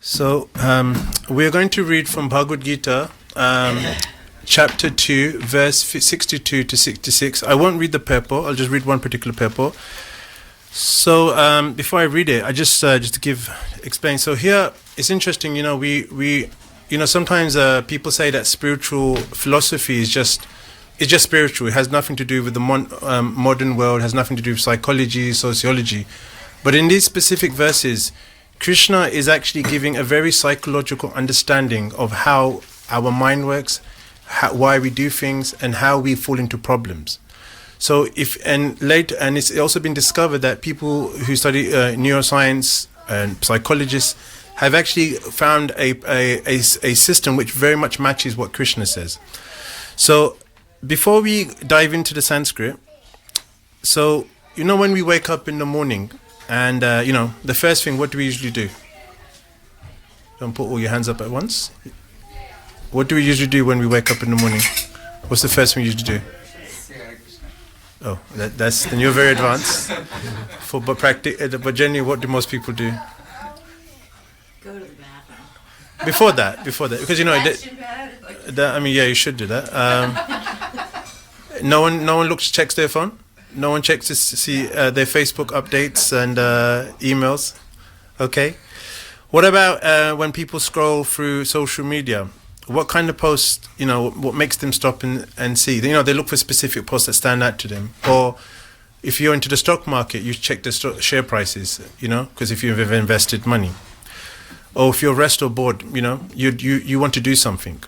So we are going to read from Bhagavad Gita, chapter 2, verse 62 to 66. I won't read the purport. I'll just read one particular purport. So before I read it, I just to explain. So here it's interesting. We sometimes people say that spiritual philosophy is just spiritual. It has nothing to do with the modern world. It has nothing to do with psychology, sociology. But in these specific verses, Krishna is actually giving a very psychological understanding of how our mind works, why we do things, and how we fall into problems. So and it's also been discovered that people who study neuroscience and psychologists have actually found a system which very much matches what Krishna says. So before we dive into the Sanskrit, so when we wake up in the morning, and the first thing, what do we usually do? Don't put all your hands up at once. What do we usually do when we wake up in the morning? What's the first thing we usually do? Oh, then you're very advanced. But generally, what do most people do? Go to the bathroom. Before that, because you should do that. No one checks their phone. No one checks to see their Facebook updates and emails. Okay. What about when people scroll through social media? What kind of posts, what makes them stop and see? They look for specific posts that stand out to them. Or if you're into the stock market, you check the share prices, because if you've ever invested money. Or if you're rest or bored, you want to do something.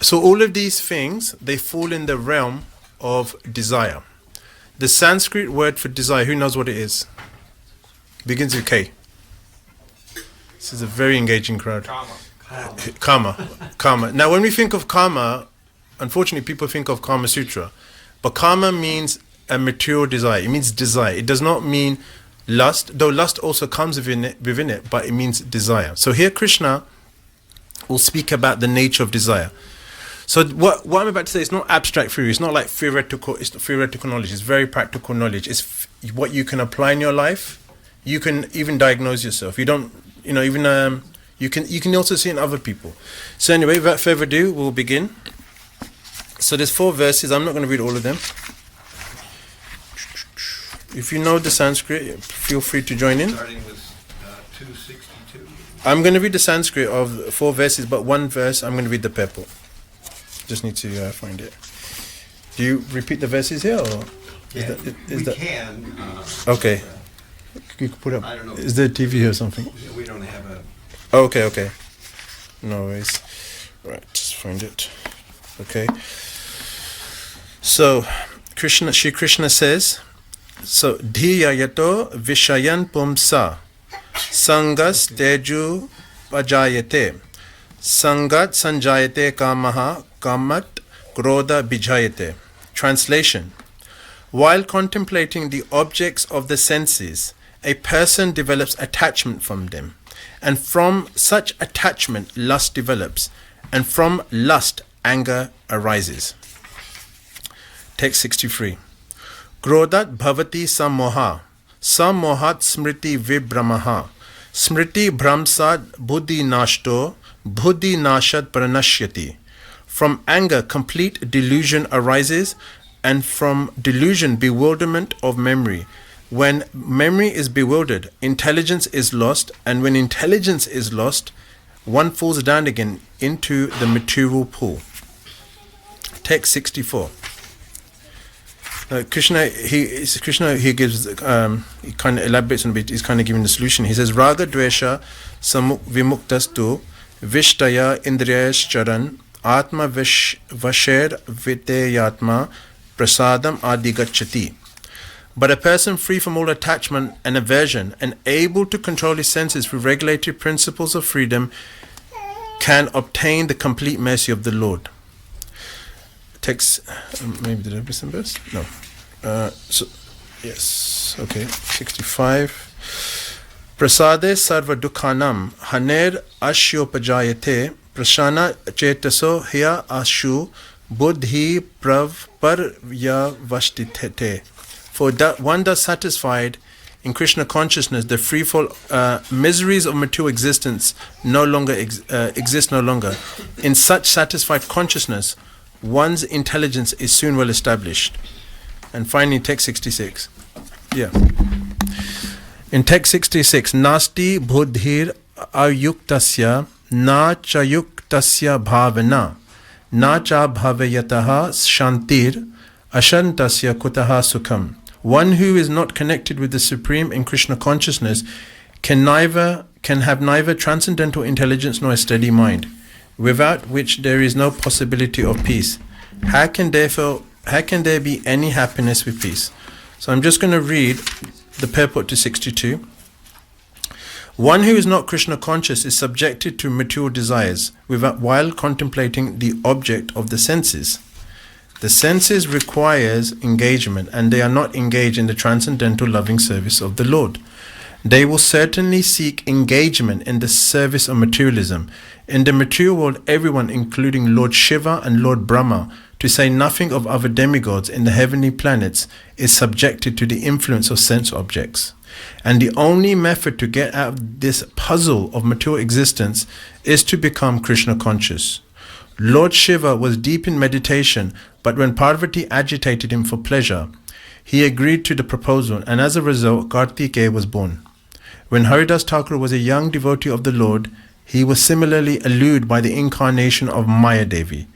So all of these things, they fall in the realm of desire. The Sanskrit word for desire, who knows what it is? Begins with K. This is a very engaging crowd. Karma. Now, when we think of karma, unfortunately, people think of Kama Sutra. But karma means a material desire. It means desire. It does not mean lust, though lust also comes within it, but it means desire. So here Krishna will speak about the nature of desire. So what I'm about to say is not abstract theory. It's not like theoretical. It's theoretical knowledge. It's very practical knowledge. It's what you can apply in your life. You can even diagnose yourself. You don't, you can also see in other people. So anyway, without further ado, we'll begin. So there's 4 verses. I'm not going to read all of them. If you know the Sanskrit, feel free to join in. Starting with 262. I'm going to read the Sanskrit of 4 verses, but one verse I'm going to read the purport. Just need to find it. Do you repeat the verses here, or is that? Can. Okay. You can put up. I don't know. Is there a TV here or something? We don't have a. Oh, okay. No worries. Right, just find it. Okay. So, Shri Krishna says, so Dhiya yato vishayan pumsa sangas teju pajayate sangat sanjayate kamaha kamat krodha bijayate. Translation: while contemplating the objects of the senses, a person develops attachment from them, and from such attachment lust develops, and from lust anger arises. Text 63. Krodhat bhavati samoha samohat smriti vibramaha smriti bhramsad buddhi nashto buddhi nashad pranashyati. From anger complete delusion arises, and from delusion bewilderment of memory. When memory is bewildered, intelligence is lost, and when intelligence is lost, one falls down again into the material pool. Text 64. Krishna he gives he kind of elaborates on a bit. He's kind of giving the solution. He says, Raga dvesha samuk vimuktastu vishtaya indriyascharan atma vasher viteyatma prasadam adigachati. But a person free from all attachment and aversion and able to control his senses through regulatory principles of freedom can obtain the complete mercy of the Lord. Text, maybe did I miss some verse? No. Yes. Okay. 65. Prasade sarva dukhanam haner ashyopajayate prashana chetaso hya ashu buddhi prav par ya vashtithete. For that one thus satisfied, in Krishna consciousness, the freefall miseries of material existence no longer exist no longer. In such satisfied consciousness, one's intelligence is soon well established. And finally, text 66. Yeah. In text 66, Nasti buddhir ayuktasya na chayuktasya bhavana na cha bhavayataha shantir ashantasya kutaha sukham. One who is not connected with the Supreme in Krishna consciousness can have neither transcendental intelligence nor a steady mind, without which there is no possibility of peace. How can there be any happiness with peace? So I'm just going to read the purport to 62. One who is not Krishna conscious is subjected to material desires while contemplating the object of the senses. The senses requires engagement, and they are not engaged in the transcendental loving service of the Lord. They will certainly seek engagement in the service of materialism. In the material world, everyone, including Lord Shiva and Lord Brahma, to say nothing of other demigods in the heavenly planets, is subjected to the influence of sense objects. And the only method to get out of this puzzle of material existence is to become Krishna conscious. Lord Shiva was deep in meditation, but when Parvati agitated him for pleasure, he agreed to the proposal, and as a result, Kartikeya was born. When Haridas Thakur was a young devotee of the Lord, he was similarly allured by the incarnation of Maya Devi.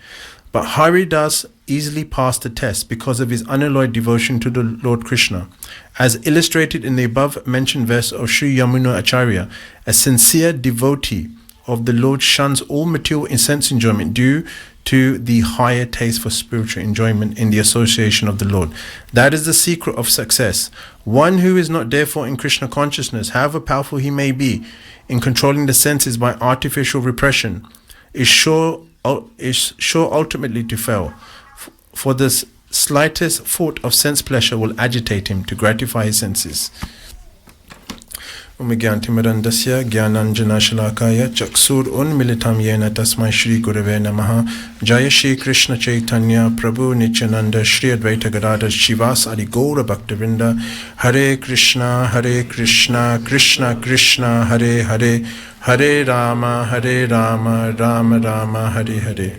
But Haridas easily passed the test because of his unalloyed devotion to the Lord Krishna. As illustrated in the above mentioned verse of Sri Yamuna Acharya, a sincere devotee of the Lord shuns all material and sense enjoyment due to the higher taste for spiritual enjoyment in the association of the Lord. That is the secret of success. One who is not therefore in Krishna consciousness, however powerful he may be in controlling the senses by artificial repression, is sure ultimately to fail. For the slightest thought of sense pleasure will agitate him to gratify his senses. Umigyantimirandasya Gyananjana Shalakaya Chaksur Unmilitam Yena Tasmai Shri Gurave Namaha Jaya Shri Krishna Chaitanya Prabhu Nityananda Shri Advaita Gadadhar Shivas Adi Gaura Bhaktavinda Hare Krishna Krishna Krishna Hare Hare Hare Rama Rama Rama Hare Hare.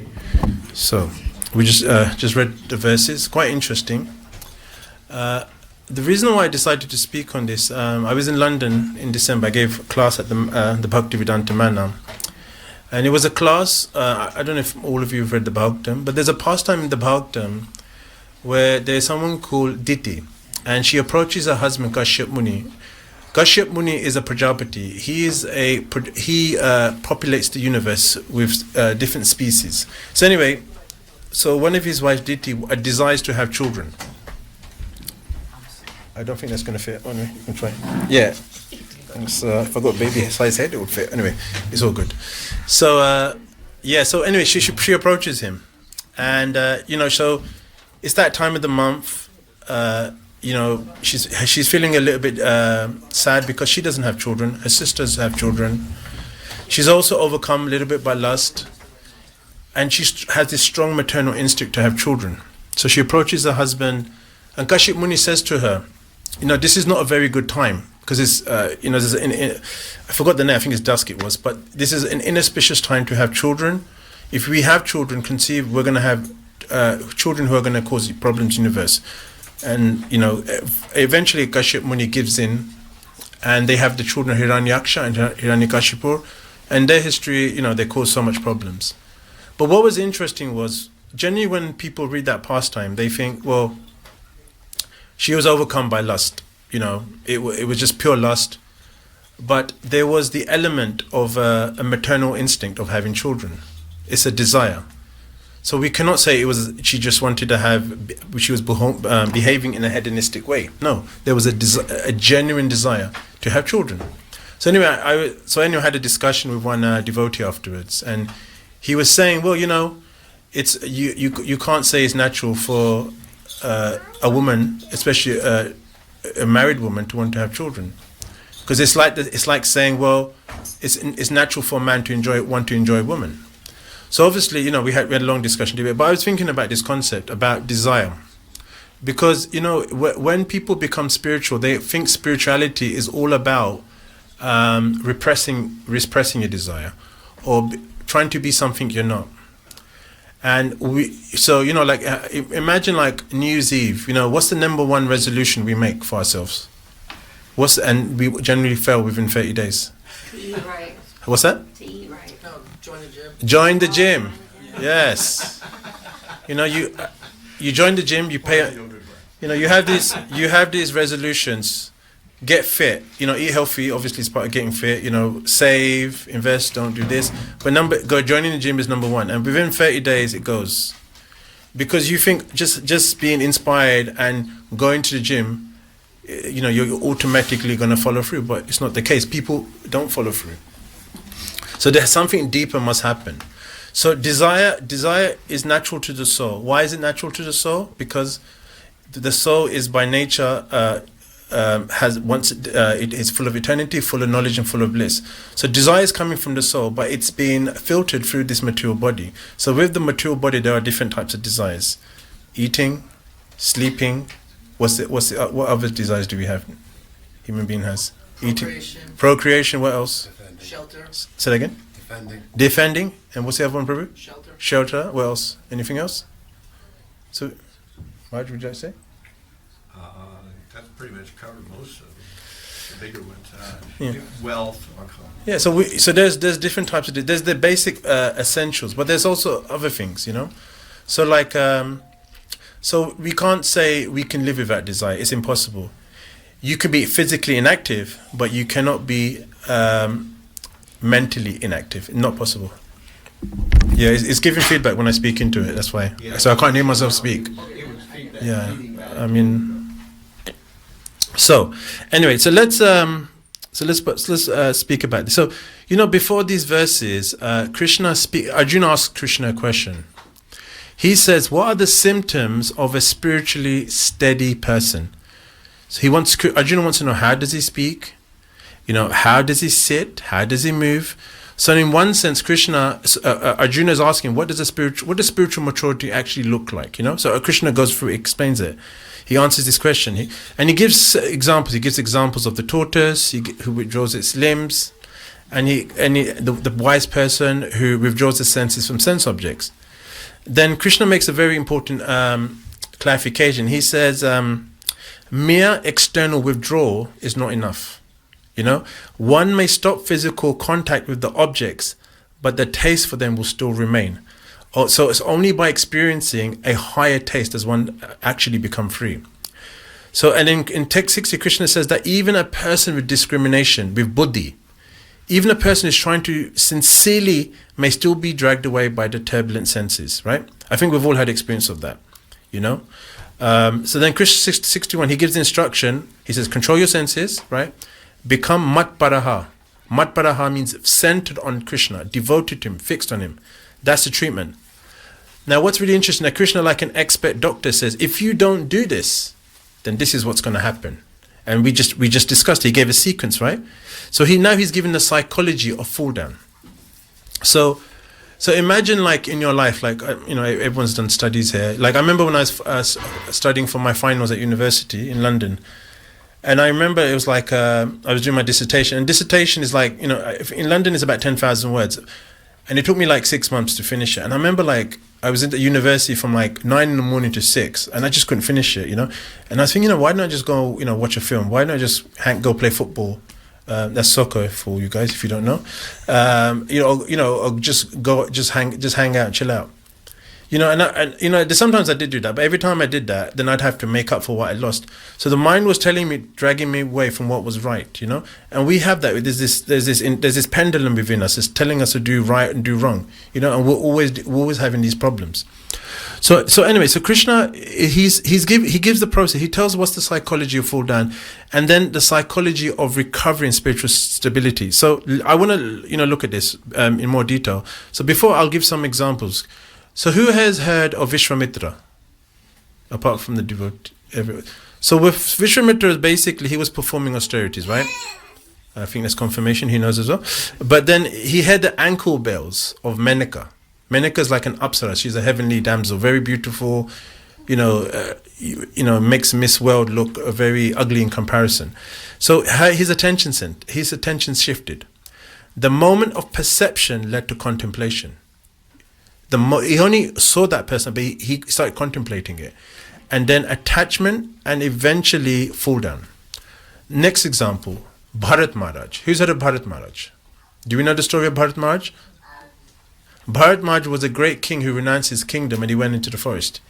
So we just read the verses, quite interesting. The reason why I decided to speak on this, I was in London in December. I gave a class at the Bhaktivedanta Manor. And it was a class, I don't know if all of you have read the Bhagavatam, but there's a pastime in the Bhagavatam where there's someone called Diti, and she approaches her husband Kashyap Muni. Kashyap Muni is a Prajapati. He populates the universe with different species. So anyway, so one of his wives, Diti, desires to have children. I don't think that's going to fit. Anyway, you can try. Yeah. If I got a baby size head, it would fit. Anyway, it's all good. So, so anyway, she approaches him. And, so it's that time of the month. She's feeling a little bit sad because she doesn't have children. Her sisters have children. She's also overcome a little bit by lust. And she has this strong maternal instinct to have children. So she approaches her husband. And Kashyap Muni says to her, this is not a very good time because it's, I forgot the name, I think it's dusk it was, but this is an inauspicious time to have children. If we have children conceived, we're going to have children who are going to cause problems in the universe. And, eventually Kashyap Muni gives in and they have the children Hiranyaksha and Hiranyakashipu, and their history, they cause so much problems. But what was interesting was, generally when people read that pastime, they think, well, she was overcome by lust, it was just pure lust. But there was the element of a maternal instinct of having children. It's a desire. So we cannot say she just wanted to she was behaving in a hedonistic way. No, there was a genuine desire to have children. So anyway, I had a discussion with one devotee afterwards, and he was saying, well, it's you can't say it's natural for a woman, especially a married woman, to want to have children, because it's like saying, well, it's natural for a man to want to enjoy a woman. So obviously, we had a long discussion debate, but I was thinking about this concept about desire. Because when people become spiritual, they think spirituality is all about repressing your desire, or trying to be something you're not. And imagine like New Year's Eve. What's the number one resolution we make for ourselves? And we generally fail within 30 days. To eat right. What's that? To eat right. No, join the gym. Join the gym. Yes. You join the gym. You pay. You have these resolutions. Get fit. Eat healthy. Obviously, it's part of getting fit. Save, invest, don't do this. But joining the gym is number one. And within 30 days, it goes. Because you think just being inspired and going to the gym, you're automatically going to follow through. But it's not the case. People don't follow through. So there's something deeper must happen. So desire is natural to the soul. Why is it natural to the soul? Because the soul is by nature it is full of eternity, full of knowledge, and full of bliss. So desire is coming from the soul, but it's being filtered through this material body. So with the material body, there are different types of desires: eating, sleeping. What other desires do we have? Human being has eating, procreation. What else? Defending. Shelter. Say that again. Defending. And what's the other one, Prabhu? Shelter. What else? Anything else? So, what would you say? That pretty much covered most of them. The bigger ones. Yeah. Wealth. Yeah. So there's different types of. There's the basic essentials, but there's also other things. So like so we can't say we can live without desire. It's impossible. You can be physically inactive, but you cannot be mentally inactive. Not possible. Yeah, it's giving feedback when I speak into it. That's why. Yeah. So I can't hear myself speak. Yeah, I mean. So anyway, so let's speak about this. So before these verses, Arjuna asked Krishna a question. He says, "What are the symptoms of a spiritually steady person?" So Arjuna wants to know, how does he speak? How does he sit? How does he move? So in one sense, Arjuna is asking, what does spiritual maturity actually look like? So Krishna goes through, explains it. He answers this question, he gives examples. He gives examples of the tortoise who withdraws its limbs, and the wise person who withdraws the senses from sense objects. Then Krishna makes a very important clarification. He says, mere external withdrawal is not enough. One may stop physical contact with the objects, but the taste for them will still remain. So it's only by experiencing a higher taste does one actually become free. So, and in text 60, Krishna says that even a person with discrimination, with buddhi, even a person who's trying to sincerely, may still be dragged away by the turbulent senses, right? I think we've all had experience of that, So then Krishna 61, he gives the instruction. He says, control your senses, right? Become matparaha. Matparaha means centered on Krishna, devoted to him, fixed on him. That's the treatment. Now, what's really interesting, that Krishna, like an expert doctor, says, if you don't do this, then this is what's going to happen. And we just discussed, he gave a sequence, right? So he's given the psychology of fall down. So imagine, like, in your life, like, everyone's done studies here. Like, I remember when I was studying for my finals at university in London. And I remember it was like, I was doing my dissertation. And dissertation is like, in London it's about 10,000 words. And it took me like 6 months to finish it. And I remember, like, I was at the university from like 9 in the morning to 6, and I just couldn't finish it, And I was thinking, why don't I just go, watch a film? Why don't I just go play football? That's soccer for you guys if you don't know. Or just hang out, chill out. Sometimes I did do that, but every time I did that, then I'd have to make up for what I lost. So the mind was dragging me away from what was right, And we have that. There's this pendulum within us. It's telling us to do right and do wrong, And we're always having these problems. So anyway, so Krishna, he gives the process. He tells what's the psychology of fall down, and then the psychology of recovering spiritual stability. So I want to look at this in more detail. So before, I'll give some examples. So who has heard of Vishwamitra? Apart from the devotee, everyone. So with Vishwamitra, basically he was performing austerities, right? I think that's confirmation, he knows as well. But then he had the ankle bells of Menaka. Menaka is like an apsara. She's a heavenly damsel, very beautiful, makes Miss World look very ugly in comparison. So his attention shifted. The moment of perception led to contemplation. He only saw that person, but he started contemplating it. And then attachment and eventually fall down. Next example, Bharat Maharaj. Who's heard of Bharat Maharaj? Do we know the story of Bharat Maharaj? Bharat Maharaj was a great king who renounced his kingdom and he went into the forest.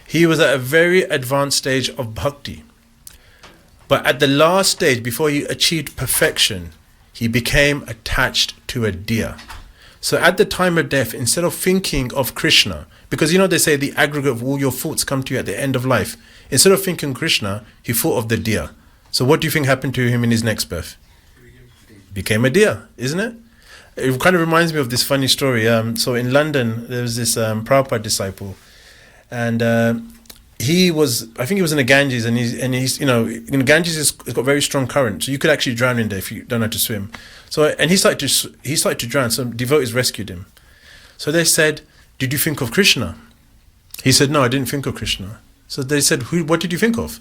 He was at a very advanced stage of bhakti. But at the last stage, before he achieved perfection, he became attached to a deer. So at the time of death, instead of thinking of Krishna, because they say the aggregate of all your thoughts come to you at the end of life, instead of thinking Krishna, he thought of the deer. So what do you think happened to him in his next birth? Became a deer, isn't it? It kind of reminds me of this funny story. So in London, there was this Prabhupada disciple, and I think he was in the Ganges, and he's Ganges has got very strong current, so you could actually drown in there if you don't know how to swim. So and he started to drown. So devotees rescued him. So they said, "Did you think of Krishna?" He said, "No, I didn't think of Krishna." So they said, "What did you think of?"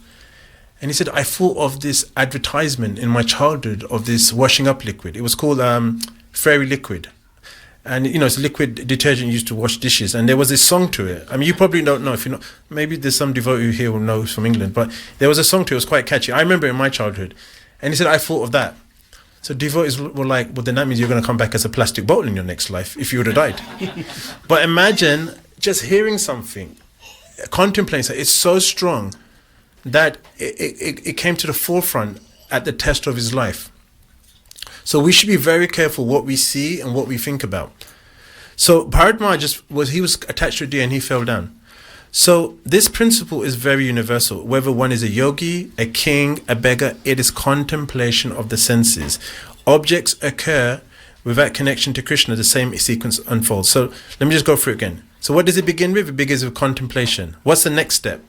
And he said, "I thought of this advertisement in my childhood of this washing up liquid. It was called Fairy Liquid. And, it's a liquid detergent used to wash dishes. And there was this song to it. I mean, you probably don't know. If you're not, maybe there's some devotee here who knows from England. But there was a song to it. It was quite catchy. I remember it in my childhood. And he said, I thought of that. So devotees were like, well, then that means you're going to come back as a plastic bottle in your next life if you would have died. But imagine just hearing something, contemplating something. It's so strong that it came to the forefront at the test of his life. So we should be very careful what we see and what we think about. So Bharat Maharaj he was attached to a deer and he fell down. So this principle is very universal. Whether one is a yogi, a king, a beggar, it is contemplation of the senses. Objects occur without connection to Krishna, the same sequence unfolds. So let me just go through it again. So what does it begin with? It begins with contemplation. What's the next step?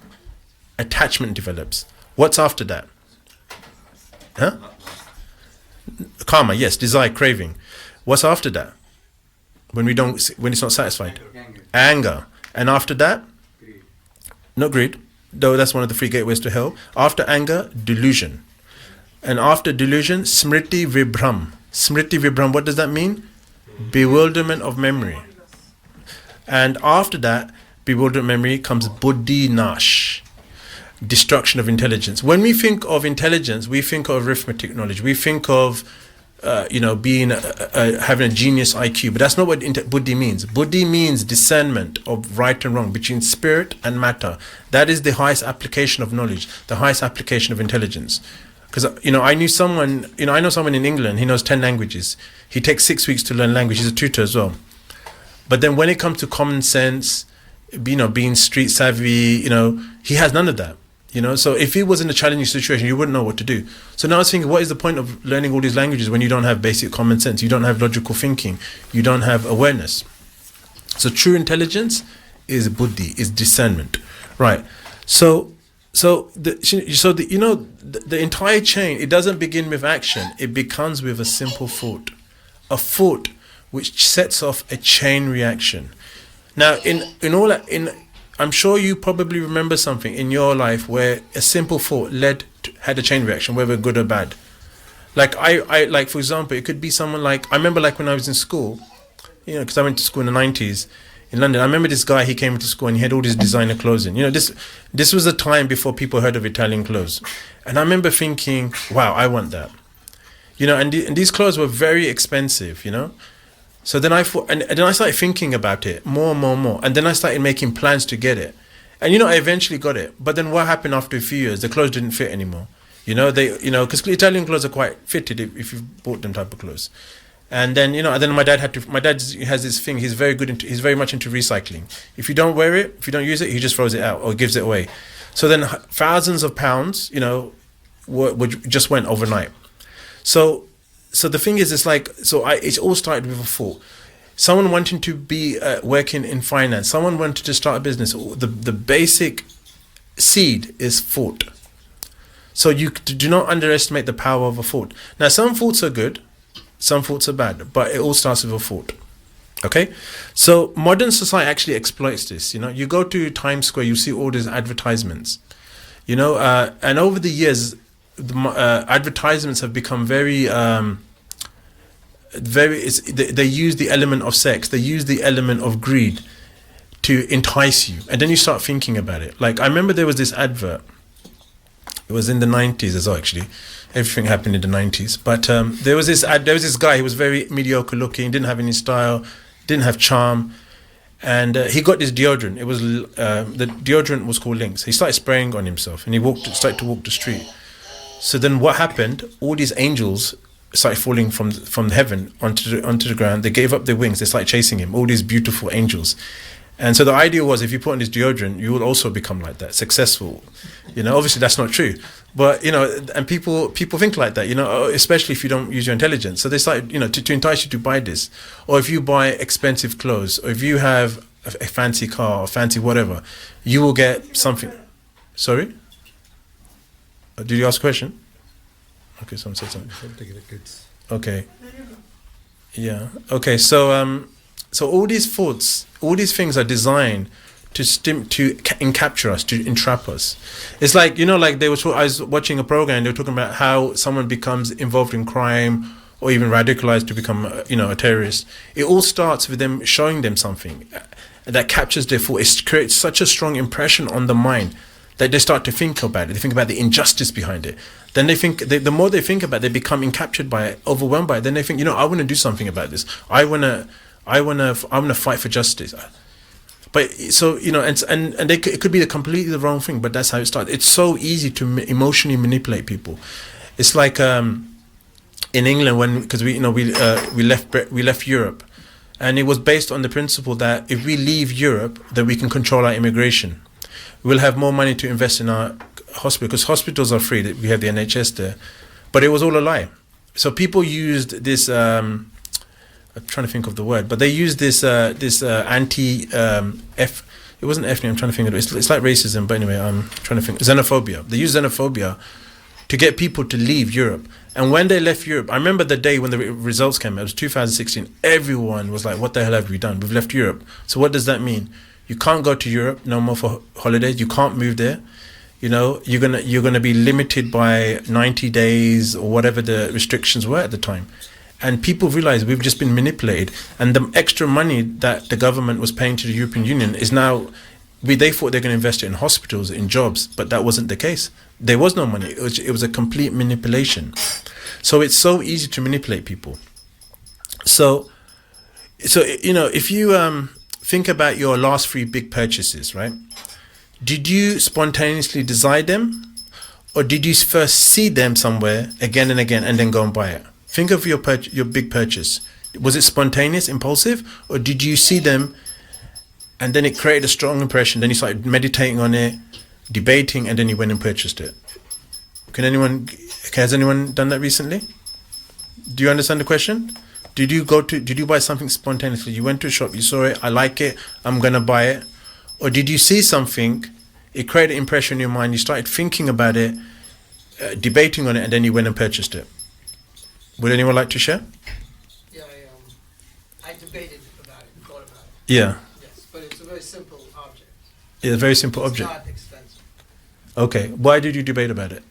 Attachment develops. What's after that? Huh? Karma, yes, desire, craving. What's after that? When it's not satisfied? Anger. And after that? Greed. Not greed, though that's one of the three gateways to hell. After anger, delusion. And after delusion, smriti vibram. Smriti vibram, what does that mean? Bewilderment of memory. And after that, bewilderment memory comes buddhi nash. Destruction of intelligence. When we think of intelligence, we think of arithmetic knowledge. We think of, being having a genius IQ. But that's not what buddhi means. Buddhi means discernment of right and wrong between spirit and matter. That is the highest application of knowledge, the highest application of intelligence. Because I know someone in England. He knows 10 languages. He takes 6 weeks to learn language. He's a tutor as well. But then when it comes to common sense, being street savvy, he has none of that. So if he was in a challenging situation, you wouldn't know what to do. So now I was thinking, what is the point of learning all these languages when you don't have basic common sense? You don't have logical thinking. You don't have awareness. So true intelligence is buddhi, is discernment, right? So the entire chain, it doesn't begin with action. It begins with a simple thought, a thought which sets off a chain reaction. Now, I'm sure you probably remember something in your life where a simple thought had a chain reaction, whether good or bad. Like I for example, it could be someone like, I remember like when I was in school, because I went to school in the 90s in London. I remember this guy, he came into school and he had all these designer clothes in. This was a time before people heard of Italian clothes. And I remember thinking, wow, I want that. And these clothes were very expensive, So then I thought, and then I started thinking about it more and more and more. And then I started making plans to get it. And I eventually got it. But then what happened after a few years? The clothes didn't fit anymore. Because Italian clothes are quite fitted if you've bought them type of clothes. And then, then my dad has this thing, he's very much into recycling. If you don't wear it, if you don't use it, he just throws it out or gives it away. So then thousands of pounds, just went overnight. So the thing is, it all started with a thought. Someone wanting to be working in finance, someone wanted to start a business. The basic seed is thought. So you do not underestimate the power of a thought. Now, some thoughts are good, some thoughts are bad, but it all starts with a thought. Okay, so modern society actually exploits this. You go to Times Square, you see all these advertisements. And over the years, advertisements have become they use the element of sex, they use the element of greed to entice you, and then you start thinking about it. Like, I remember there was this advert. It was in the 90s as well, actually. Everything happened in the 90s. But there was this guy. He was very mediocre looking, didn't have any style, didn't have charm, and he got this deodorant. It was the deodorant was called Lynx. He started spraying on himself, and he started to walk the street. So then, what happened? All these angels started falling from heaven onto the ground. They gave up their wings. They started chasing him. All these beautiful angels. And so the idea was, if you put on this deodorant, you will also become like that, successful. Obviously that's not true, but and people think like that, especially if you don't use your intelligence. So they started, to entice you to buy this, or if you buy expensive clothes, or if you have a fancy car or fancy whatever, you will get something. Sorry? Did you ask a question? Okay, someone said something. Okay. Yeah. Okay. So all these thoughts, all these things are designed to capture us, to entrap us. It's like, like I was watching a program, they were talking about how someone becomes involved in crime or even radicalized to become, a terrorist. It all starts with them showing them something that captures their thought. It creates such a strong impression on the mind that they start to think about it. They think about the injustice behind it. Then they think, the more they think about it, they become encaptured by it, overwhelmed by it. Then they think, I want to do something about this. I want to fight for justice. But so, it could be completely the wrong thing, but that's how it starts. It's so easy to emotionally manipulate people. It's like in England, because we left Europe, and it was based on the principle that if we leave Europe, then we can control our immigration. We'll have more money to invest in our hospital, because hospitals are free. We have the NHS there, but it was all a lie. So people used this. I'm trying to think of the word, but they used this anti it wasn't ethnic. I'm trying to think of it. It's like racism, but anyway, I'm trying to think. Xenophobia. They used xenophobia to get people to leave Europe. And when they left Europe, I remember the day when the results came out. It was 2016. Everyone was like, "What the hell have we done? We've left Europe." So what does that mean? You can't go to Europe no more for holidays. You can't move there. You're gonna be limited by 90 days or whatever the restrictions were at the time. And people realize we've just been manipulated, and the extra money that the government was paying to the European Union is now, they thought they're going to invest it in hospitals, in jobs, but that wasn't the case. There was no money. It was a complete manipulation. So it's so easy to manipulate people. So if you think about your last 3 big purchases, right? Did you spontaneously decide them, or did you first see them somewhere again and again and then go and buy it? Think of your big purchase. Was it spontaneous, impulsive, or did you see them and then it created a strong impression? Then you started meditating on it, debating, and then you went and purchased it. Has anyone done that recently? Do you understand the question? Did you buy something spontaneously? You went to a shop, you saw it, I like it, I'm gonna buy it. Or did you see something, it created an impression in your mind, you started thinking about it, debating on it, and then you went and purchased it? Would anyone like to share? Yeah, I debated about it and thought about it. Yeah. Yes, but it's a very simple object. It's a very simple object. It's not expensive. Okay. Why did you debate about it?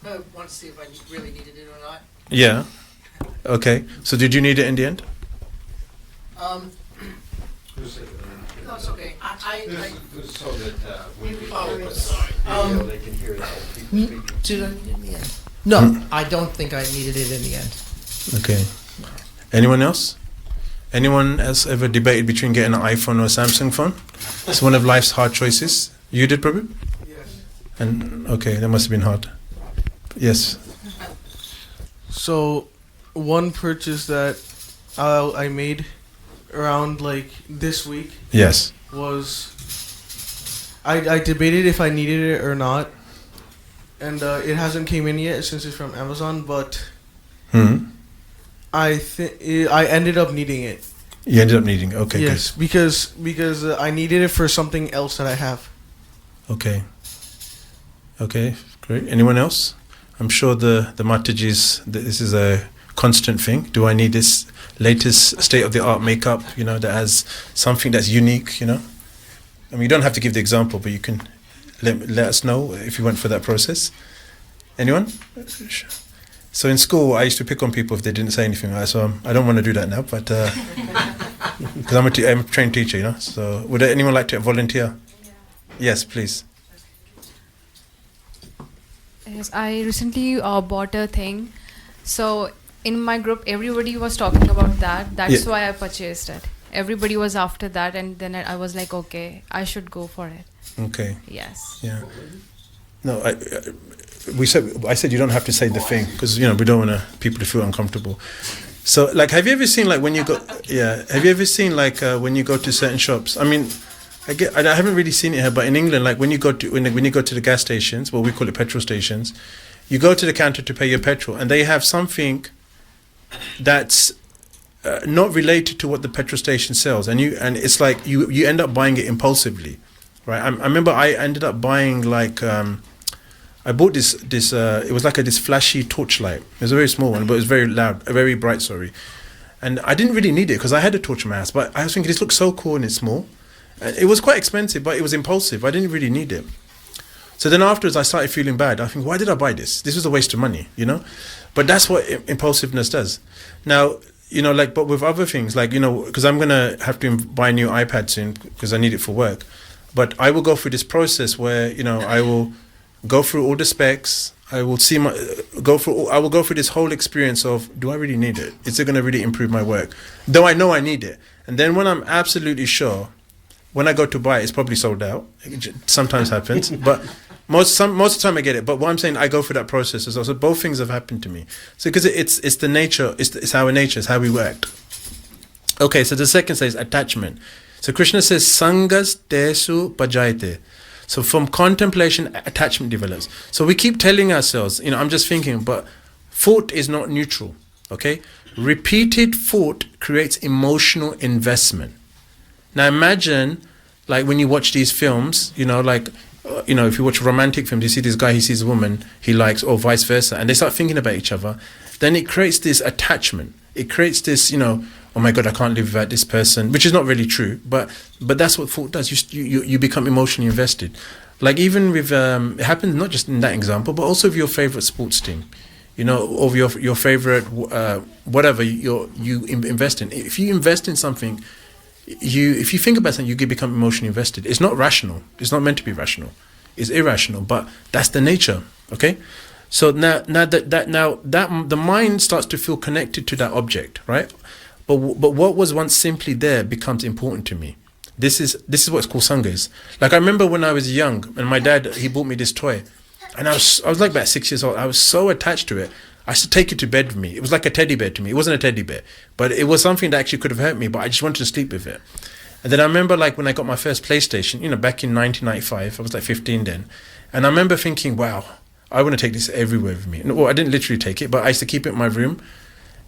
I want to see if I really needed it or not. Yeah. Okay. So did you need it in the end? No, it's okay. So that when people sorry. they can hear that people speaking. Did I need it in the end? No, I don't think I needed it in the end. Okay. Anyone else? Anyone else ever debated between getting an iPhone or a Samsung phone? It's one of life's hard choices. You did, probably? Yes. And okay, that must have been hard. Yes. So, one purchase that I made around like this week Yes. was I debated if I needed it or not, and it hasn't came in yet since it's from Amazon. But I ended up needing it. You ended up needing. Okay. Yes, because I needed it for something else that I have. Good. Okay. Okay. Great. Anyone else? I'm sure the Matajis. This is a constant thing? Do I need this latest state-of-the-art makeup, that has something that's unique, I mean, you don't have to give the example, but you can let us know if you went for that process. Anyone? So in school, I used to pick on people if they didn't say anything. So I don't want to do that now, but because I'm a trained teacher, So would anyone like to volunteer? Yes, please. Yes, I recently bought a thing. So in my group, everybody was talking about that. That's why I purchased it. Everybody was after that, and then I was like, okay, I should go for it. Okay. Yes. Yeah. No, I said you don't have to say the thing because we don't want people to feel uncomfortable. So have you ever seen when you go? Yeah. Have you ever seen when you go to certain shops? I mean, I haven't really seen it here, but in England, when you go to the gas stations, well, we call it petrol stations, you go to the counter to pay your petrol, and they have something that's not related to what the petrol station sells, and it's like you end up buying it impulsively, right? I remember I ended up buying I bought this it was this flashy torchlight. It was a very small one, but it was very loud, very bright, sorry. And I didn't really need it because I had a torch in my house, but I was thinking this looks so cool and it's small. And it was quite expensive, but it was impulsive. I didn't really need it. So then afterwards I started feeling bad. I think, why did I buy this? This was a waste of money, But that's what impulsiveness does. Now, but with other things, because I'm going to have to buy a new iPad soon because I need it for work. But I will go through this process where, I will go through all the specs. I will go through this whole experience of, do I really need it? Is it going to really improve my work? Though I know I need it. And then when I'm absolutely sure, when I go to buy it, it's probably sold out. It sometimes happens, but most of the time I get it. But what I'm saying, I go through that process as well. So both things have happened to me. So because it's the nature, it's our nature, it's how we work. Okay, so the second says attachment. So Krishna says sangas tesu pajayate. So from contemplation, attachment develops. So we keep telling ourselves, I'm just thinking, but thought is not neutral. Okay, repeated thought creates emotional investment. Now imagine, when you watch these films, if you watch romantic films, you see this guy, he sees a woman he likes, or vice versa, and they start thinking about each other, then it creates this attachment. It creates this, oh my God, I can't live without this person, which is not really true, but that's what thought does. You become emotionally invested. Even with, it happens not just in that example, but also with your favorite sports team, or your favorite, whatever you invest in. If you invest in something, if you think about something, you become emotionally invested. It's not rational. It's not meant to be rational. It's irrational, but that's the nature. Okay, so now the mind starts to feel connected to that object, right? But what was once simply there becomes important to me. This is what's called sangas. I remember when I was young, and my dad, he bought me this toy, and I was about 6 years old. I was so attached to it. I used to take it to bed with me. It was like a teddy bear to me. It wasn't a teddy bear, but it was something that actually could have hurt me, but I just wanted to sleep with it. And then I remember when I got my first PlayStation, back in 1995, I was 15 then. And I remember thinking, wow, I want to take this everywhere with me. Well, I didn't literally take it, but I used to keep it in my room.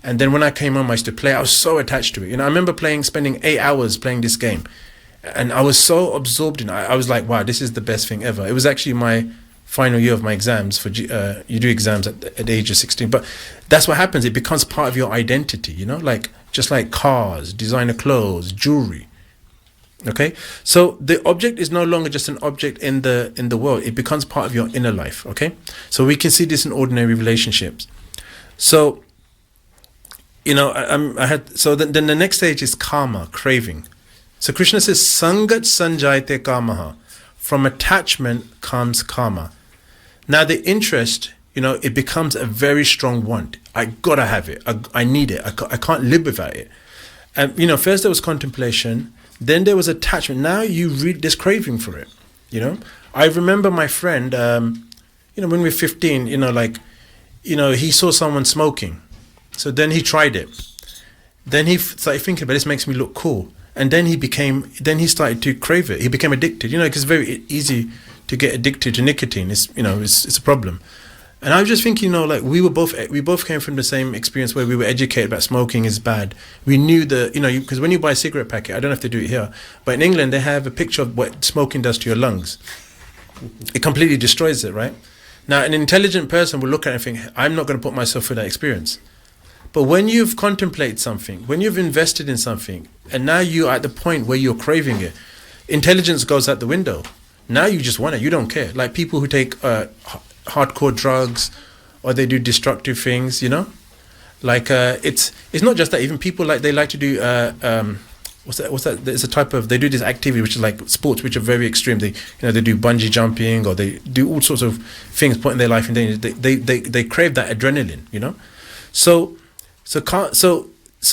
And then when I came home, I used to play. I was so attached to it. I remember spending 8 hours playing this game. And I was so absorbed in it. I was like, wow, this is the best thing ever. It was actually my final year of my exams. You do exams at the age of 16, but that's what happens. It becomes part of your identity, just like cars, designer clothes, jewelry. Okay, so the object is no longer just an object in the world. It becomes part of your inner life. Okay, so we can see this in ordinary relationships. So then the next stage is karma, craving. So Krishna says sangat sanjayate kamaha. From attachment comes karma. Now the interest, it becomes a very strong want. I gotta have it. I need it. I can't live without it. And first there was contemplation, then there was attachment. Now you read this craving for it. I remember my friend. When we were 15, he saw someone smoking, so then he tried it. Then he started thinking, but this makes me look cool. And then he started to crave it. He became addicted, because it's very easy to get addicted to nicotine. It's a problem. And I was just thinking, we both came from the same experience where we were educated about smoking is bad. We knew because when you buy a cigarette packet, I don't know if they do it here, but in England they have a picture of what smoking does to your lungs. It completely destroys it, right? Now, an intelligent person will look at it and think, I'm not going to put myself through that experience. But when you've contemplated something, when you've invested in something, and now you're at the point where you're craving it, intelligence goes out the window. Now you just want it. You don't care. Like people who take hardcore drugs, or they do destructive things, you know. Like it's not just that. Even people they like to do what's that? There's a type of, they do this activity which is like sports which are very extreme. They they do bungee jumping, or they do all sorts of things putting their life in danger. They crave that adrenaline, you know. So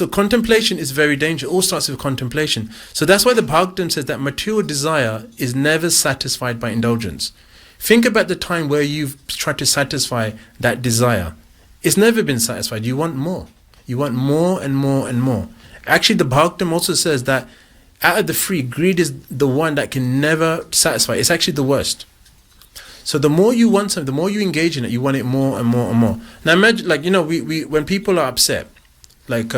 contemplation is very dangerous. It all starts with contemplation. So that's why the Bhagavatam says that material desire is never satisfied by indulgence. Think about the time where you've tried to satisfy that desire. It's never been satisfied. You want more. You want more and more and more. Actually, the Bhagavatam also says that out of the three, greed is the one that can never satisfy. It's actually the worst. So the more you want something, the more you engage in it, you want it more and more and more. Now imagine, like, we when people are upset, like,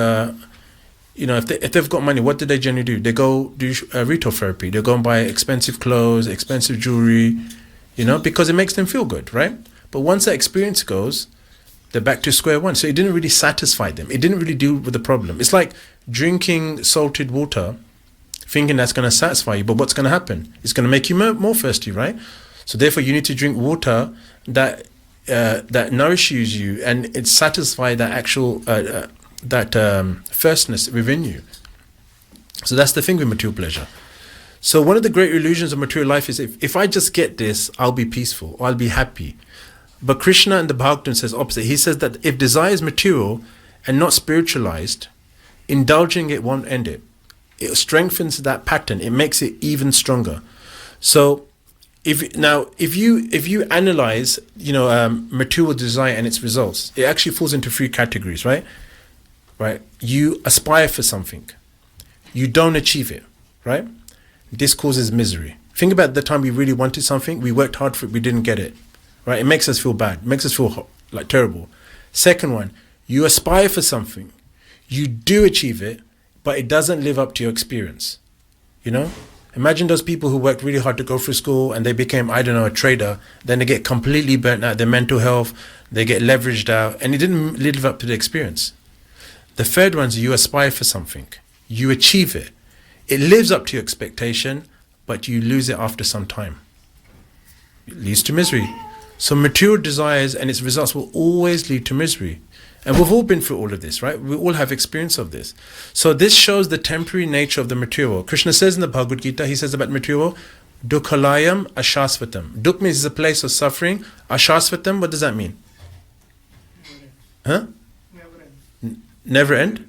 if they've got money, what do they generally do? They go do retail therapy. They go and buy expensive clothes, expensive jewelry, because it makes them feel good, right? But once that experience goes, they're back to square one. So it didn't really satisfy them. It didn't really deal with the problem. It's like drinking salted water, thinking that's going to satisfy you. But what's going to happen? It's going to make you more thirsty, right? So therefore, you need to drink water that nourishes you and it satisfies that actual thirstness within you. So that's the thing with material pleasure. So one of the great illusions of material life is if I just get this, I'll be peaceful or I'll be happy. But Krishna in the Bhagavatam says opposite. He says that if desire is material and not spiritualized, indulging it won't end it. It strengthens that pattern. It makes it even stronger. So if you analyze material desire and its results, it actually falls into three categories, right? You aspire for something, you don't achieve it, right? This causes misery. Think about the time we really wanted something, we worked hard for it, we didn't get it, right? It makes us feel bad, it makes us feel like terrible. Second one, you aspire for something, you do achieve it, but it doesn't live up to your experience. Imagine those people who worked really hard to go through school and they became, a trader, then they get completely burnt out, their mental health, they get leveraged out, and it didn't live up to the experience. The third one is you aspire for something, you achieve it, it lives up to your expectation, but you lose it after some time. It leads to misery. So material desires and its results will always lead to misery. And we've all been through all of this, right? We all have experience of this. So this shows the temporary nature of the material. Krishna says in the Bhagavad Gita, he says about material, Dukhalayam ashasvatam. Dukh means it's a place of suffering. Ashasvatam, what does that mean? Huh? Never end?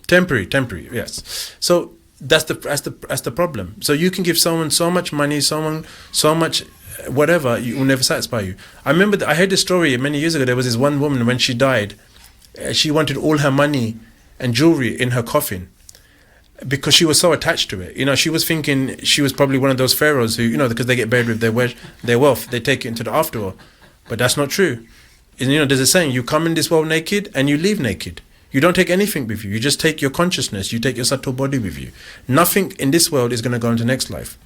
Temporary, yes. So that's the problem. So you can give someone so much money, someone so much whatever, it will never satisfy you. I remember I heard this story many years ago. There was this one woman, when she died, she wanted all her money and jewelry in her coffin because she was so attached to it. She was thinking she was probably one of those pharaohs who, because they get buried with their wealth, they take it into the afterworld. But that's not true. And, there's a saying, you come in this world naked and you leave naked. You don't take anything with you. You just take your consciousness. You take your subtle body with you. Nothing in this world is going to go into the next life.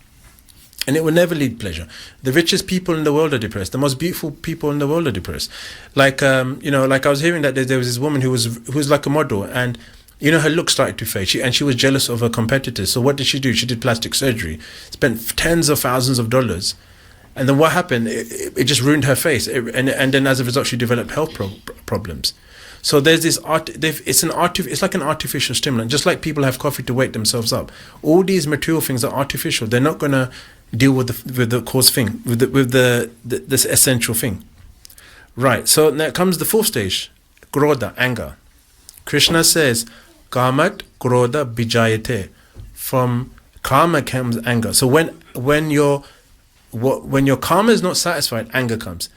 And it will never lead pleasure. The richest people in the world are depressed. The most beautiful people in the world are depressed. Like I was hearing that there was this woman who was like a model, and her look started to fade. She was jealous of her competitors. So what did she do? She did plastic surgery, spent tens of thousands of dollars, and then what happened? It just ruined her face. And then as a result, she developed health problems. So there's this it's like an artificial stimulant. Just like people have coffee to wake themselves up. All these material things are artificial. They're not going to deal with the cause thing, with this essential thing. Right. So now comes the fourth stage, krodha, anger. Krishna says, kamat krodha bijayate. From karma comes anger. So when your karma is not satisfied, anger comes,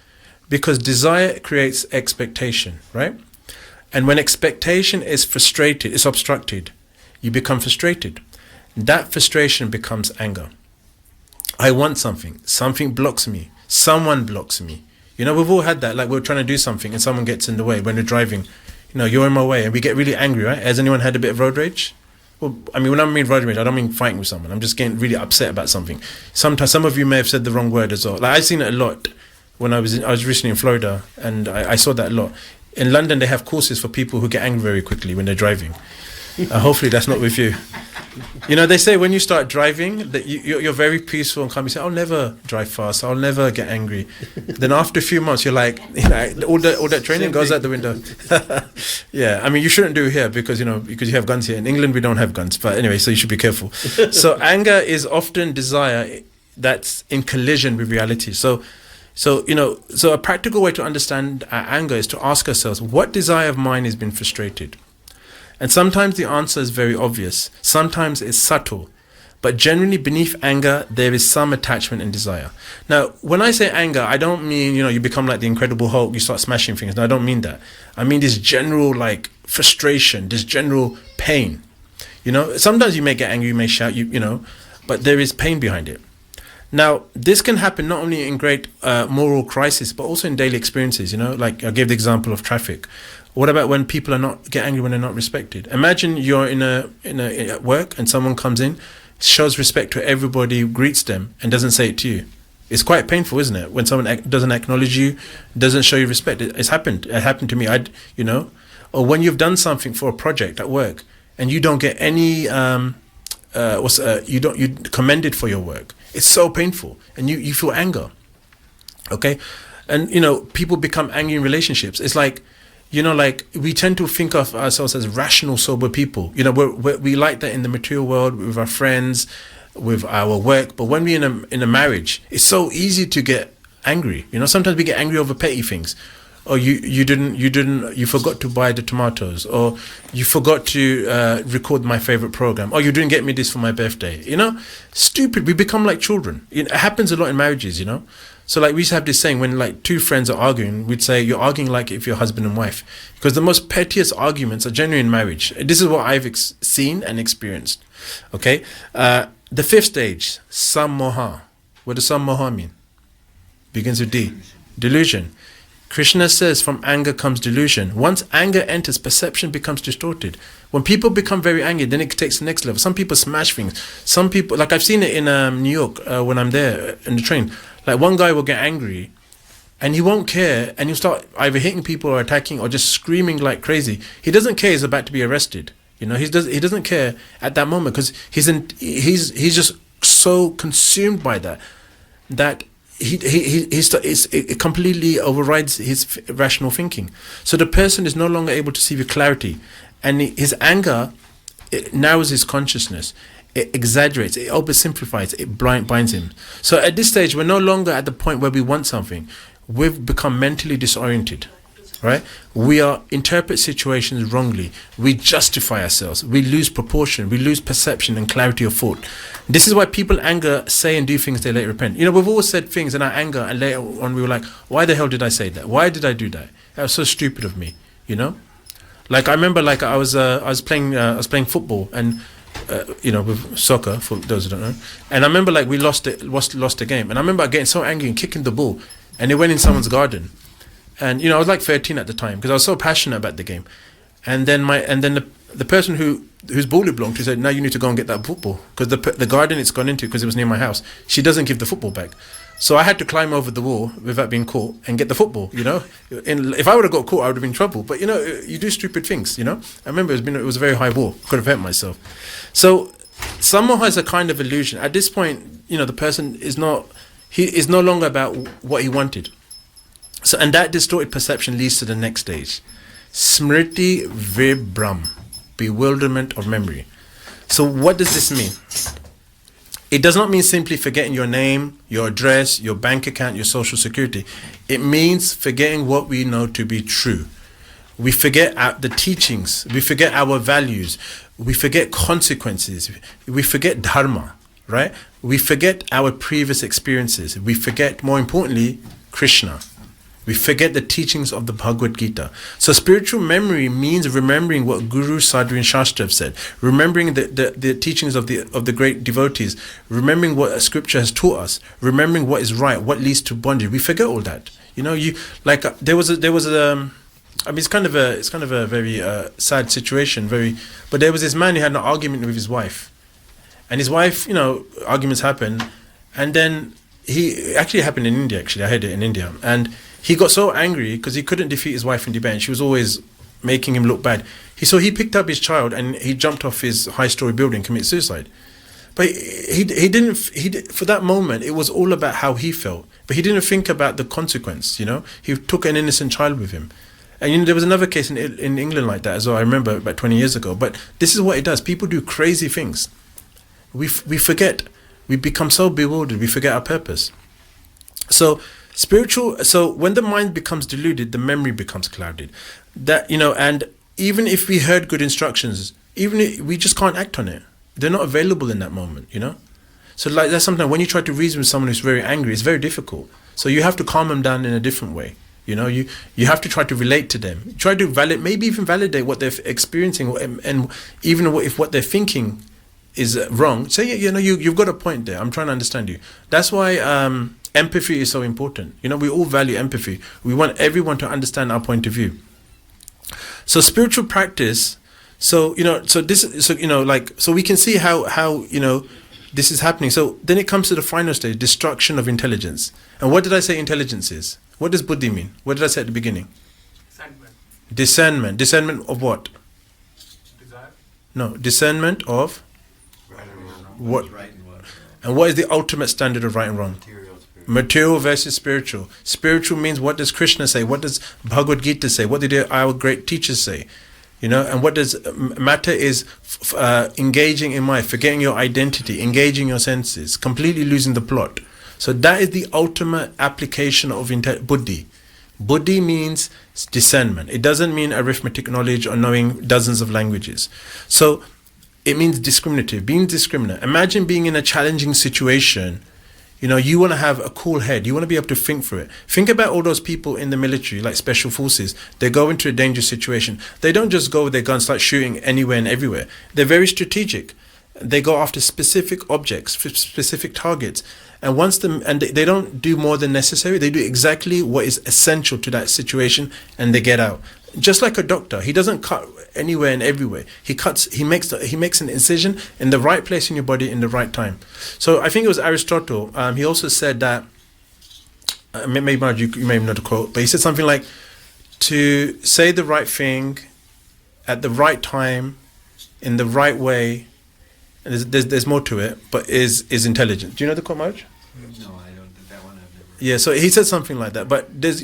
because desire creates expectation, right? And when expectation is frustrated, it's obstructed, you become frustrated. That frustration becomes anger. I want something blocks me, someone blocks me. We've all had that, like we're trying to do something and someone gets in the way when we're driving. You're in my way, and we get really angry, right? Has anyone had a bit of road rage? Well, when I mean road rage, I don't mean fighting with someone. I'm just getting really upset about something. Sometimes some of you may have said the wrong word as well. Like I've seen it a lot when I was recently in Florida, and I saw that a lot. In London, they have courses for people who get angry very quickly when they're driving. Hopefully that's not with you. You know, they say when you start driving that you're very peaceful and calm. You say, I'll never drive fast. I'll never get angry. Then after a few months, you're like, you know, all that training goes out the window. Yeah, I mean, you shouldn't do it here because you have guns here. In England, we don't have guns. But anyway, so you should be careful. So anger is often desire that's in collision with reality. So a practical way to understand our anger is to ask ourselves, what desire of mine has been frustrated? And sometimes the answer is very obvious. Sometimes it's subtle. But generally beneath anger, there is some attachment and desire. Now, when I say anger, I don't mean, you become like the Incredible Hulk, you start smashing things. No, I don't mean that. I mean this general like frustration, this general pain. Sometimes you may get angry, you may shout, but there is pain behind it. Now, this can happen not only in great moral crisis, but also in daily experiences, like I gave the example of traffic. What about when people get angry when they're not respected? Imagine you're at work and someone comes in, shows respect to everybody, greets them, and doesn't say it to you. It's quite painful, isn't it? When someone doesn't acknowledge you, doesn't show you respect. It's happened. It happened to me. Or when you've done something for a project at work and you don't get any, you commended for your work. It's so painful, and you feel anger. Okay, and people become angry in relationships. It's like, we tend to think of ourselves as rational, sober people. We like that in the material world with our friends, with our work. But when we're in a marriage, it's so easy to get angry. Sometimes we get angry over petty things. Or you forgot to buy the tomatoes, or you forgot to record my favorite program, or you didn't get me this for my birthday. Stupid. We become like children. It happens a lot in marriages. So like we used to have this saying, when like two friends are arguing, we'd say you're arguing like if you're husband and wife, because the most pettiest arguments are genuine marriage. This is what I've seen and experienced. Okay, the fifth stage, sammoha. What does sammoha mean? Begins with D. Delusion. Krishna says from anger comes delusion. Once anger enters, perception becomes distorted. When people become very angry, then it takes the next level. Some people smash things. Some people, like I've seen it in New York when I'm there in the train. Like one guy will get angry and he won't care, and he'll start either hitting people or attacking or just screaming like crazy. He doesn't care he's about to be arrested. He doesn't care at that moment because he's just so consumed by that it completely overrides his rational thinking. So the person is no longer able to see with clarity, and his anger, it narrows his consciousness. It exaggerates, it oversimplifies, it binds him. So at this stage, we're no longer at the point where we want something. We've become mentally disoriented, right? We interpret situations wrongly. We justify ourselves. We lose proportion. We lose perception and clarity of thought. This is why people anger say and do things they later repent. We've always said things in our anger, and later on we were like, why the hell did I say that? Why did I do that? That was so stupid of me, Like I remember, like I was playing football, and with soccer, for those who don't know. And I remember like we lost the game. And I remember getting so angry and kicking the ball, and it went in someone's garden. And I was like 13 at the time because I was so passionate about the game. And then the person whose ball it belonged to said, "Now you need to go and get that football because the garden it's gone into, because it was near my house, she doesn't give the football back." So I had to climb over the wall without being caught and get the football. And if I would have got caught, I would have been in trouble. But you do stupid things. I remember it was a very high wall. Could have hurt myself. So sammoha has a kind of illusion. At this point, the person is no longer about what he wanted. So, and that distorted perception leads to the next stage, smriti vibram, bewilderment of memory. So what does this mean? It does not mean simply forgetting your name, your address, your bank account, your social security. It means forgetting what we know to be true. We forget the teachings. We forget our values. We forget consequences. We forget dharma, right? We forget our previous experiences. We forget, more importantly, Krishna. We forget the teachings of the Bhagavad Gita. So spiritual memory means remembering what Guru, Sadhu and Shastra have said, remembering the teachings of the great devotees, remembering what scripture has taught us, remembering what is right, what leads to bondage. We forget all that. There was a I mean, it's kind of a very sad situation. But there was this man who had an argument with his wife, and his wife, arguments happen, and then it actually happened in India. Actually, I heard it in India, and he got so angry because he couldn't defeat his wife in debate, and she was always making him look bad. So he picked up his child and he jumped off his high-story building, committed suicide. But he didn't. For that moment, it was all about how he felt. But he didn't think about the consequence. He took an innocent child with him. And there was another case in England like that as well. I remember about 20 years ago. But this is what it does. People do crazy things. We forget. We become so bewildered. We forget our purpose. So when the mind becomes deluded, the memory becomes clouded. And even if we heard good instructions, we just can't act on it. They're not available in that moment. So like that's sometimes when you try to reason with someone who's very angry, it's very difficult. So you have to calm them down in a different way. You have to try to relate to them. Try to maybe even validate what they're experiencing, and even if what they're thinking is wrong. Say, you've got a point there. I'm trying to understand you. That's why empathy is so important. We all value empathy. We want everyone to understand our point of view. So spiritual practice. So we can see how this is happening. So then it comes to the final stage, destruction of intelligence. And what did I say intelligence is? What does buddhi mean? What did I say at the beginning? Discernment. Discernment of what? Desire. No, discernment of Right and wrong. what? What's right and what? And what is the ultimate standard of right and wrong? Material versus spiritual. Spiritual means, what does Krishna say? What does Bhagavad Gita say? What did our great teachers say? And what does matter is engaging in mind, forgetting your identity, engaging your senses, completely losing the plot. So that is the ultimate application of buddhi. Buddhi means discernment. It doesn't mean arithmetic knowledge or knowing dozens of languages. So it means discriminative, being discriminate. Imagine being in a challenging situation. You want to have a cool head. You want to be able to think through it. Think about all those people in the military, like special forces. They go into a dangerous situation. They don't just go with their guns, start shooting anywhere and everywhere. They're very strategic. They go after specific objects, specific targets. And they don't do more than necessary. They do exactly what is essential to that situation, and they get out. Just like a doctor, he doesn't cut anywhere and everywhere. He makes an incision in the right place in your body in the right time. So I think it was Aristotle. He also said that, maybe you may know the quote, but he said something like, to say the right thing at the right time, in the right way, and there's more to it, but is intelligent. Do you know the quote, Marj? No, I don't. That one I've never. Yeah, so he said something like that. But there's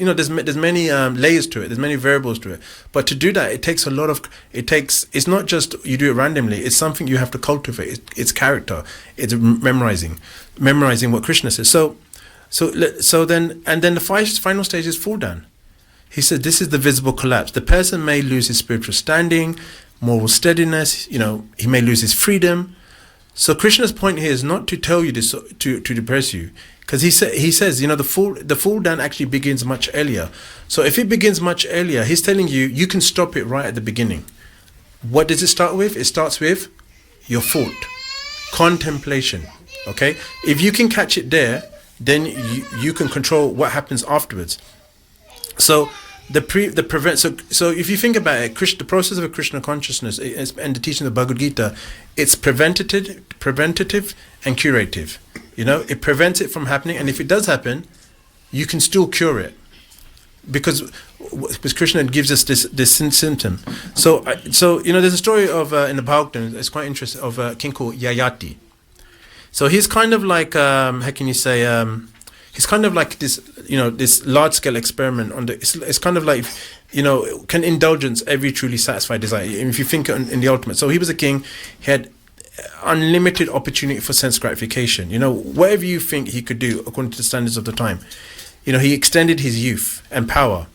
many layers to it. There's many variables to it. But to do that, it takes a lot of. It's not just you do it randomly. It's something you have to cultivate. It's character. It's memorizing what Krishna says. So then the final stage is fall down. He said this is the visible collapse. The person may lose his spiritual standing, moral steadiness. He may lose his freedom. So Krishna's point here is not to tell you this to depress you, because he says the fall down actually begins much earlier. So if it begins much earlier, he's telling you can stop it right at the beginning. What does it start with? It starts with your thought, contemplation. Okay, if you can catch it there, then you can control what happens afterwards. So So if you think about it, the process of a Krishna consciousness and the teaching of the Bhagavad Gita, it's preventative and curative. It prevents it from happening, and if it does happen, you can still cure it, because Krishna gives us this symptom. So there's a story of in the Bhagavatam. It's quite interesting, of a king called Yayati. So he's kind of like how can you say? He's kind of like this, this large-scale experiment on the. It's kind of like, can indulgence every truly satisfy desire? If you think in the ultimate. So he was a king. He had unlimited opportunity for sense gratification. Whatever you think he could do according to the standards of the time. He extended his youth and power.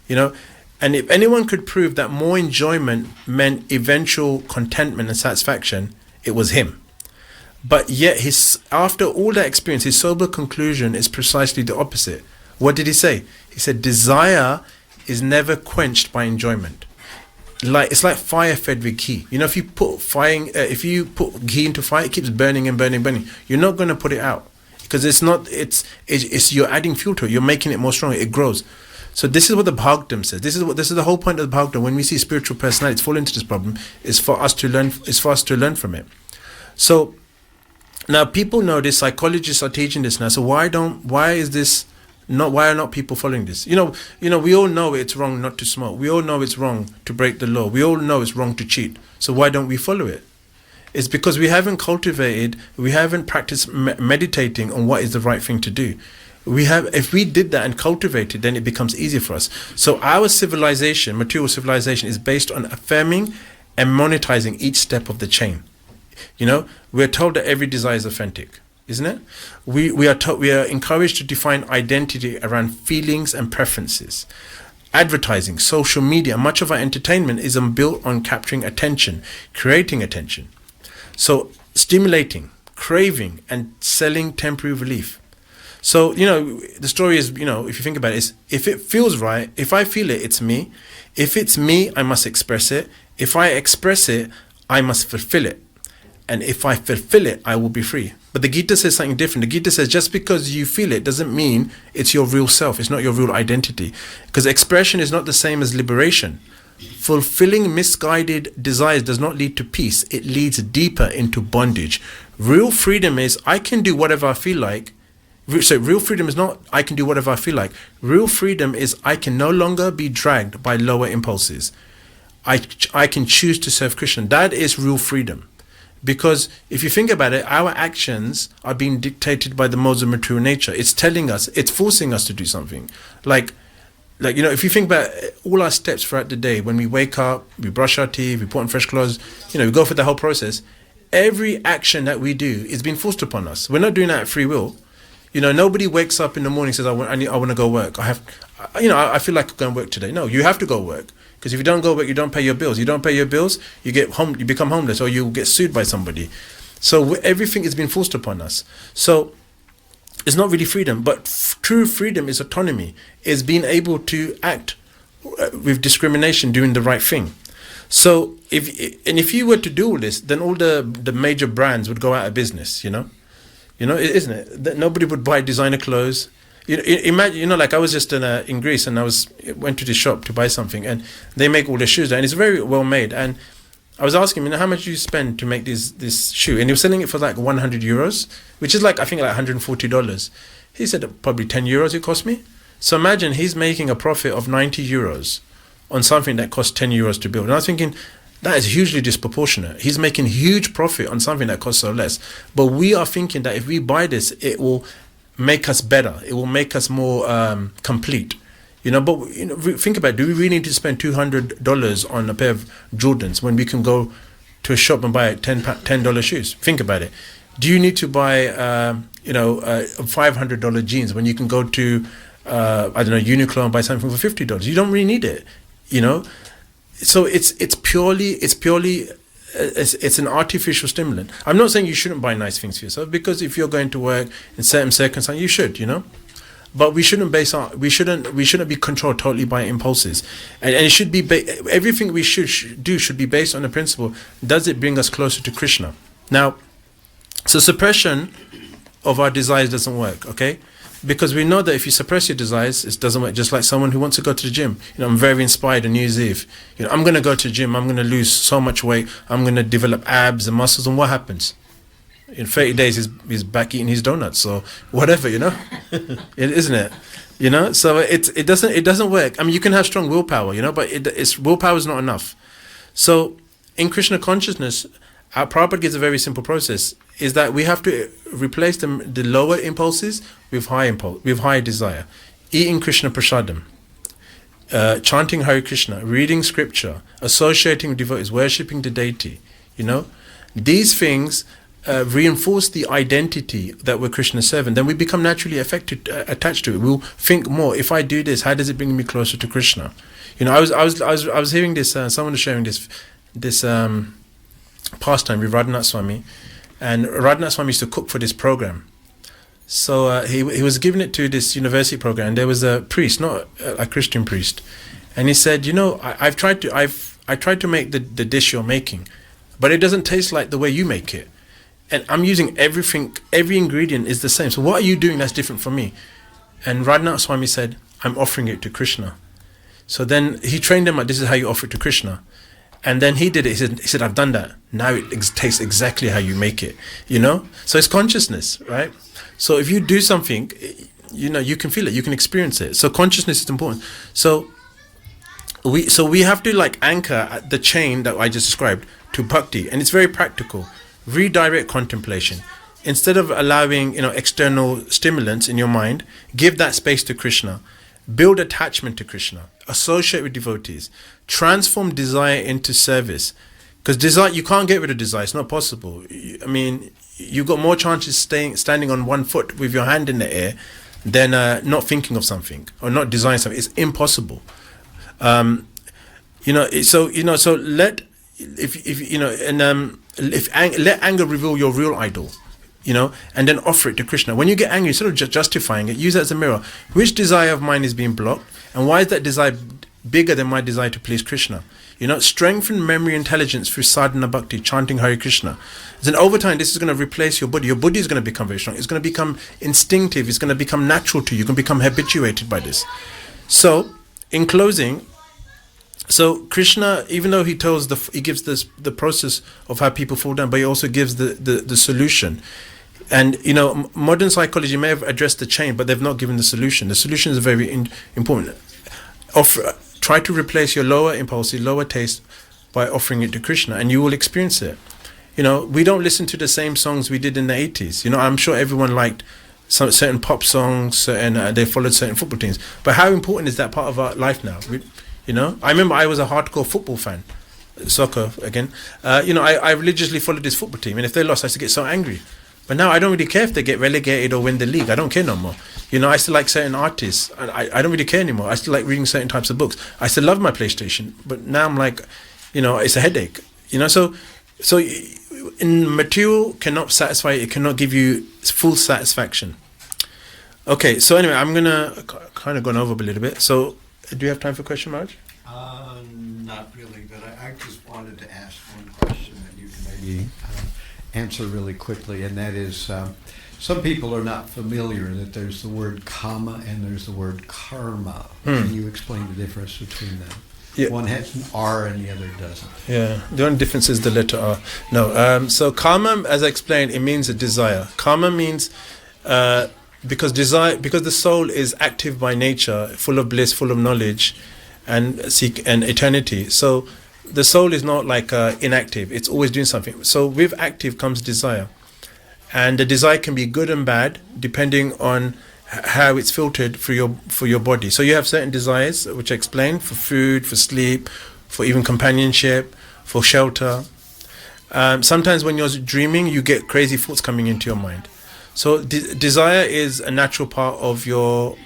And if anyone could prove that more enjoyment meant eventual contentment and satisfaction, it was him. But yet, after all that experience, his sober conclusion is precisely the opposite. What did he say? He said, desire is never quenched by enjoyment. It's like fire fed with ghee. If you put ghee into fire, it keeps burning and burning, burning. You're not going to put it out, because it's you're adding fuel to it. You're making it more strong. It grows. So this is what the Bhagavatam says. This is the whole point of the Bhagavatam. When we see spiritual personalities fall into this problem, is for us to learn. Is for us to learn from it. So now people know this. Psychologists are teaching this now. So why is this Why are not people following this? We all know it's wrong not to smoke. We all know it's wrong to break the law. We all know it's wrong to cheat. So why don't we follow it? It's because we haven't practiced meditating on what is the right thing to do. If we did that and cultivated, then it becomes easier for us. So our civilization, material civilization, is based on affirming and monetizing each step of the chain. We're told that every desire is authentic, isn't it? We are encouraged to define identity around feelings and preferences. Advertising, social media, much of our entertainment is built on capturing attention, creating attention. So stimulating, craving, and selling temporary relief. So, the story is, if you think about it, is if it feels right, if I feel it, it's me. If it's me, I must express it. If I express it, I must fulfill it. And if I fulfill it, I will be free. But the Gita says something different. The Gita says just because you feel it doesn't mean it's your real self. It's not your real identity. Because expression is not the same as liberation. Fulfilling misguided desires does not lead to peace. It leads deeper into bondage. Real freedom is I can do whatever I feel like. So real freedom is not I can do whatever I feel like. Real freedom is I can no longer be dragged by lower impulses. I can choose to serve Krishna. That is real freedom. Because if you think about it, our actions are being dictated by the modes of material nature. It's telling us, it's forcing us to do something. Like if you think about all our steps throughout the day, when we wake up, we brush our teeth, we put on fresh clothes, we go through the whole process. Every action that we do is being forced upon us. We're not doing that at free will. Nobody wakes up in the morning and says, I want to go work. I feel like going to work today. No, you have to go work. Because if you don't go work, you don't pay your bills. You don't pay your bills, you become homeless, or you get sued by somebody. So everything is being forced upon us. So it's not really freedom, but true freedom is autonomy, is being able to act with discrimination, doing the right thing. So if you were to do all this, then all the major brands would go out of business, isn't it? That nobody would buy designer clothes. Imagine, like I was just in Greece, and went to the shop to buy something, and they make all the shoes there, and it's very well made. And I was asking him, how much do you spend to make this shoe? And he was selling it for like 100 euros, which is like, I think, like $140. He said probably 10 euros it cost me. So imagine he's making a profit of 90 euros on something that costs 10 euros to build. And I was thinking, that is hugely disproportionate. He's making huge profit on something that costs so less. But we are thinking that if we buy this, it will make us better. It will make us more complete. But think about it. Do we really need to spend $200 on a pair of Jordans when we can go to a shop and buy $10 shoes? Think about it. Do you need to buy $500 jeans when you can go to Uniqlo and buy something for $50? You don't really need it. So it's purely it's an artificial stimulant. I'm not saying you shouldn't buy nice things for yourself, because if you're going to work in certain circumstances, you should, But we shouldn't be controlled totally by impulses, and it should be everything we should do should be based on the principle: does it bring us closer to Krishna? Now, so suppression of our desires doesn't work, okay? Because we know that if you suppress your desires, it doesn't work. Just like someone who wants to go to the gym. I'm very inspired on New Year's Eve. I'm going to go to the gym. I'm going to lose so much weight. I'm going to develop abs and muscles. And what happens? In 30 days, he's back eating his donuts. So whatever, isn't it? So it doesn't work. I mean, you can have strong willpower, but willpower is not enough. So in Krishna consciousness, our Prabhupada gives a very simple process, is that we have to replace the lower impulses with high desire. Eating Krishna prasadam, chanting Hare Krishna, reading scripture, associating with devotees, worshipping the deity. These things reinforce the identity that we're Krishna's servant. Then we become naturally attached to it. We'll think more. If I do this, how does it bring me closer to Krishna? I was hearing this. Someone was sharing this pastime with Radhanath Swami, and Radhanath Swami used to cook for this program. So he was giving it to this university program, and there was a priest, not a Christian priest, and he said, I tried to make the dish you're making, but it doesn't taste like the way you make it, and I'm using every ingredient is the same. So what are you doing that's different from me? And Radhanath Swami said, I'm offering it to Krishna. So then he trained them like, this is how you offer it to Krishna. And then he did it. He said, I've done that. Now it tastes exactly how you make it, So it's consciousness, right? So if you do something, you can feel it, you can experience it. So consciousness is important. So we have to like anchor at the chain that I just described to bhakti, and it's very practical. Redirect contemplation. Instead of allowing external stimulants in your mind, give that space to Krishna. Build attachment to Krishna. Associate with devotees. Transform desire into service. Because desire, you can't get rid of desire. It's not possible. You've got more chances standing on one foot with your hand in the air than not thinking of something or not desiring something. It's impossible. So let anger reveal your real idol. And then offer it to Krishna. When you get angry, instead of justifying it, use it as a mirror. Which desire of mine is being blocked? And why is that desire bigger than my desire to please Krishna? Strengthen memory intelligence through sadhana bhakti, chanting Hare Krishna. Then over time, this is going to replace your body. Your body is going to become very strong. It's going to become instinctive. It's going to become natural to you. You can become habituated by this. So, in closing, Krishna, even though he gives the process of how people fall down, but he also gives the solution. And modern psychology may have addressed the chain, but they've not given the solution. The solution is very important. Try to replace your lower impulsive, lower taste by offering it to Krishna, and you will experience it. We don't listen to the same songs we did in the 80s. I'm sure everyone liked some certain pop songs, and they followed certain football teams. But how important is that part of our life now? I remember I was a hardcore football fan, soccer again. I religiously followed this football team, and if they lost, I used to get so angry. But now I don't really care if they get relegated or win the league. I don't care no more. I still like certain artists. I don't really care anymore. I still like reading certain types of books. I still love my PlayStation, but now I'm like, it's a headache. So in material cannot satisfy. It cannot give you full satisfaction. Okay, so anyway, I'm gonna kind of gone over a little bit. So do you have time for a question, Raj? Not really, but I just wanted to ask one question that you can maybe answer really quickly, and that is, some people are not familiar that there's the word kama and there's the word karma. Can you explain the difference between them? Yeah. One has an R and the other doesn't. Yeah, the only difference is the letter R. No, so karma, as I explained, it means a desire. Karma means because the soul is active by nature, full of bliss, full of knowledge, and eternity. So the soul is not like inactive; it's always doing something. So with active comes desire, and the desire can be good and bad depending on how it's filtered for your body. So you have certain desires, which I explained, for food, for sleep, for even companionship, for shelter. Sometimes when you're dreaming, you get crazy thoughts coming into your mind. So desire is a natural part of your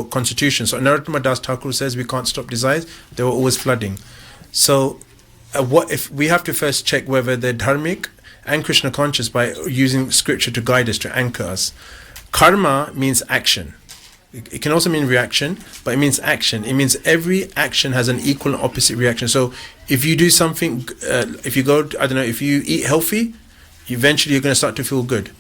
constitution. So Narottama Das Thakur says we can't stop desires; they were always flooding. So, what if we have to first check whether they're dharmic and Krishna conscious by using scripture to guide us, to anchor us. Karma means action. It can also mean reaction, but it means action. It means every action has an equal and opposite reaction. So, if you do something, if you eat healthy, eventually you're going to start to feel good.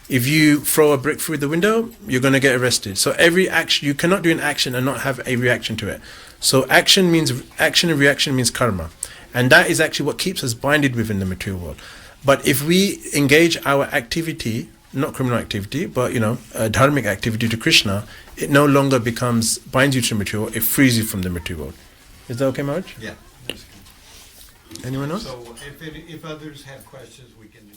If you throw a brick through the window, you're going to get arrested. So every action, you cannot do an action and not have a reaction to it. So action and reaction means karma. And that is actually what keeps us binded within the material world. But if we engage our activity, not criminal activity, but dharmic activity to Krishna, it no longer binds you to the material, it frees you from the material world. Is that okay, Marge? Yeah. Anyone else? So if others have questions, we can